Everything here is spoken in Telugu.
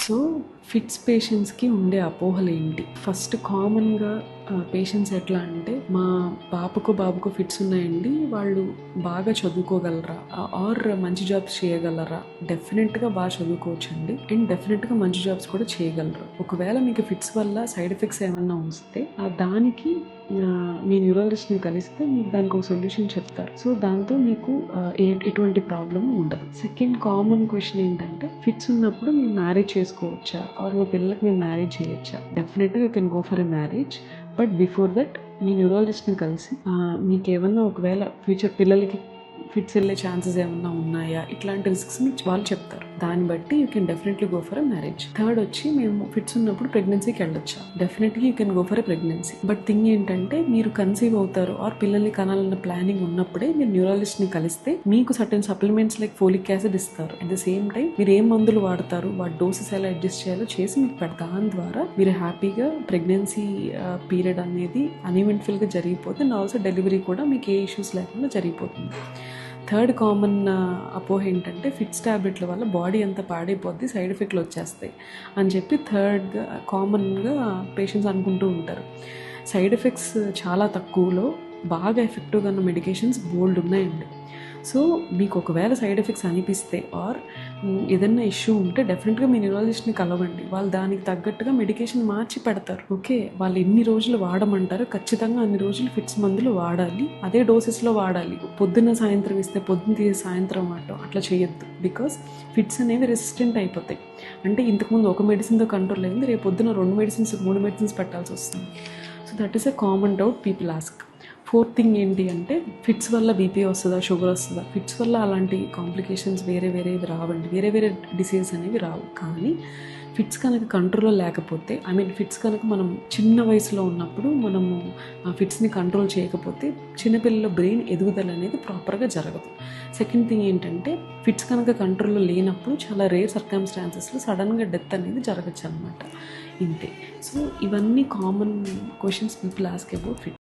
సో ఫిట్స్ పేషెంట్స్కి ఉండే అపోహలు ఏంటి? ఫస్ట్ కామన్గా పేషెంట్స్ ఎట్లా అంటే, మా పాపకు బాబుకు ఫిట్స్ ఉన్నాయండి, వాళ్ళు బాగా చదువుకోగలరా ఆర్ మంచి జాబ్స్ చేయగలరా? డెఫినెట్గా బాగా చదువుకోవచ్చండి అండ్ డెఫినెట్గా మంచి జాబ్స్ కూడా చేయగలరు. ఒకవేళ మీకు ఫిట్స్ వల్ల సైడ్ ఎఫెక్ట్స్ ఏమన్నా వస్తే దానికి మీ న్యూరాలజిస్ట్ని కలిస్తే మీకు దానికి ఒక సొల్యూషన్ చెప్తారు. సో దాంతో మీకు ఎటువంటి ప్రాబ్లం ఉండదు. సెకండ్ కామన్ క్వశ్చన్ ఏంటంటే, ఫిట్స్ ఉన్నప్పుడు మీరు మ్యారేజ్ చేసుకోవచ్చా ఆర్ మీ పిల్లలకి మీరు మ్యారేజ్ చేయొచ్చా? డెఫినెట్గా you can go for a marriage, but before that మీ న్యూరాలజిస్ట్ని కలిసి మీకు ఏమన్నా ఒకవేళ ఫ్యూచర్ పిల్లలకి ఫిట్స్ వెళ్ళే ఛాన్సెస్ ఏమన్నా ఉన్నాయా, ఇట్లాంటి రిస్క్స్ మీకు వాళ్ళు చెప్తారు. దాన్ని బట్టి you can definitely go for a marriage. Third వచ్చి, మేము ఫిట్స్ ఉన్నప్పుడు ప్రెగ్నెన్సీకి వెళ్ళొచ్చా? Definitely you can go for a pregnancy. But thing ఏంటంటే, మీరు కన్సీవ్ అవుతారు ఆర్ పిల్లల్ని కనాలన్న ప్లానింగ్ ఉన్నప్పుడే మీరు న్యూరాలజిస్ట్ని కలిస్తే మీకు certain supplements like folic acid ఇస్తారు. అట్ ద సేమ్ టైం మీరు ఏం మందులు వాడతారు, వాటి డోసెస్ ఎలా అడ్జస్ట్ చేయాలో చేసి మీకు పెడతారు. దాని ద్వారా మీరు హ్యాపీగా ప్రెగ్నెన్సీ పీరియడ్ అనేది అన్ఈవెంట్ఫుల్గా జరిగిపోతే అండ్ ఆల్సో డెలివరీ కూడా మీకు ఏ ఇష్యూస్ లేకుండా జరిగిపోతుంది. థర్డ్ కామన్ అపోహ ఏంటంటే, ఫిట్స్ ట్యాబ్లెట్ల వల్ల బాడీ అంతా పాడైపోద్ది, సైడ్ ఎఫెక్ట్లు వచ్చేస్తాయి అని చెప్పి థర్డ్గా కామన్గా పేషెంట్స్ అనుకుంటూ ఉంటారు. సైడ్ ఎఫెక్ట్స్ చాలా తక్కువలో బాగా ఎఫెక్టివ్గా ఉన్న మెడికేషన్స్ బోల్డ్ ఉన్నాయండి. సో మీకు ఒకవేళ సైడ్ ఎఫెక్ట్స్ అనిపిస్తే ఆర్ ఏదైనా ఇష్యూ ఉంటే డెఫినెట్గా మీ న్యూరాలజిస్ట్ని కలవండి. వాళ్ళు దానికి తగ్గట్టుగా మెడికేషన్ మార్చి పెడతారు. ఓకే, వాళ్ళు ఎన్ని రోజులు వాడమంటారో ఖచ్చితంగా అన్ని రోజులు ఫిట్స్ మందులు వాడాలి, అదే డోసెస్లో వాడాలి. పొద్దున్న సాయంత్రం ఇస్తే పొద్దున్న తీసే సాయంత్రం వాడటం అట్లా చేయొద్దు. బికాస్ ఫిట్స్ అనేవి రెసిస్టెంట్ అయిపోతాయి. అంటే ఇంతకుముందు ఒక మెడిసిన్తో కంట్రోల్ అయింది, రేపు పొద్దున్న 2 మెడిసిన్స్ 3 మెడిసిన్స్ పెట్టాల్సి వస్తుంది. So that is a common doubt people ask. Fourth thing ఏంటి అంటే, ఫిట్స్ వల్ల బీపీ వస్తుందా, షుగర్ వస్తుందా? ఫిట్స్ వల్ల అలాంటి కాంప్లికేషన్స్ వేరేవి రావండి, వేరే డిసీజెస్ అనేవి రావు. కానీ ఫిట్స్ కనుక కంట్రోల్లో లేకపోతే, ఫిట్స్ కనుక మనం చిన్న వయసులో ఉన్నప్పుడు మనము ఫిట్స్ని కంట్రోల్ చేయకపోతే చిన్నపిల్లల బ్రెయిన్ ఎదుగుదల అనేది ప్రాపర్గా జరగదు. సెకండ్ థింగ్ ఏంటంటే, ఫిట్స్ కనుక కంట్రోల్లో లేనప్పుడు చాలా రేర్ సర్కమ్స్టాన్సెస్లో సడన్గా డెత్ అనేది జరగచ్చు అనమాట. ఇంతే. సో ఇవన్నీ common questions people ask about fits.